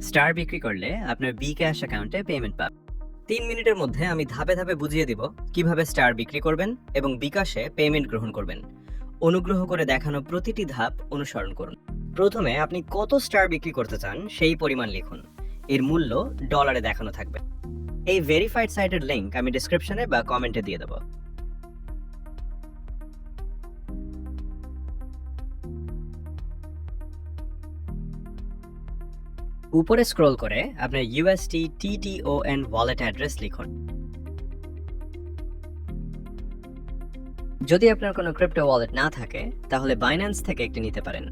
Star বিক্রি করলে আপনার বিকাশ অ্যাকাউন্টে পেমেন্ট পাবেন। 3 মিনিটের মধ্যে আমি ধাপে ধাপে বুঝিয়ে দিব কিভাবে স্টার বিক্রি করবেন এবং বিকাশে পেমেন্ট গ্রহণ করবেন। অনুগ্রহ করে দেখানো প্রতিটি ধাপ অনুসরণ করুন। প্রথমে আপনি কত স্টার বিক্রি করতে চান সেই পরিমাণ লিখুন। এর মূল্য ডলারে দেখানো থাকবে। এই ভেরিফাইড সাইটের লিংক আমি ডেসক্রিপশনে বা কমেন্টে দিয়ে দেবো। উপরে স্ক্রল করে আপনার ইউএসটি TTON ওয়ালেট অ্যাড্রেস লিখুন। যদি আপনার কোনো ক্রিপ্টো ওয়ালেট না থাকে তাহলে বাইন্যান্স থেকে একটি নিতে পারেন।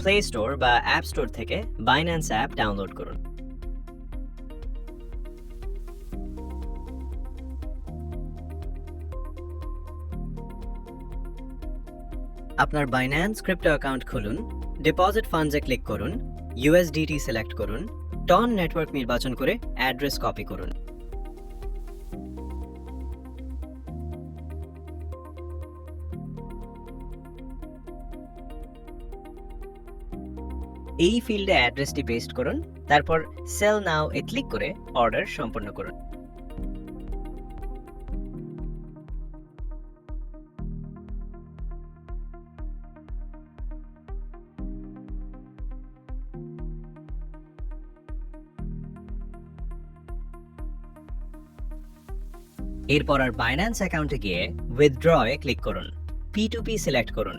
প্লে স্টোর বা অ্যাপ স্টোর থেকে বাইন্যান্স অ্যাপ ডাউনলোড করুন। আপনার বাইন্যান্স ক্রিপ্টো অ্যাকাউন্ট খুলুন, ডিপোজিট ফান্ডসে ক্লিক করুন, USDT সিলেক্ট করুন, টন নেটওয়ার্ক নির্বাচন করে অ্যাড্রেস কপি করুন। এই ফিল্ডে অ্যাড্রেসটি পেস্ট করুন, তারপর সেল নাও এ ক্লিক করে অর্ডার সম্পন্ন করুন। এরপর আর বাইন্যান্স অ্যাকাউন্টে গিয়ে উইথড্র এ ক্লিক করুন, P2P সিলেক্ট করুন,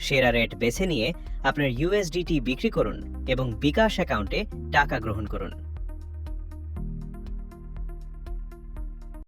সেরা রেট বেছে নিয়ে আপনার USDT বিক্রি করুন এবং বিকাশ অ্যাকাউন্টে টাকা গ্রহণ করুন।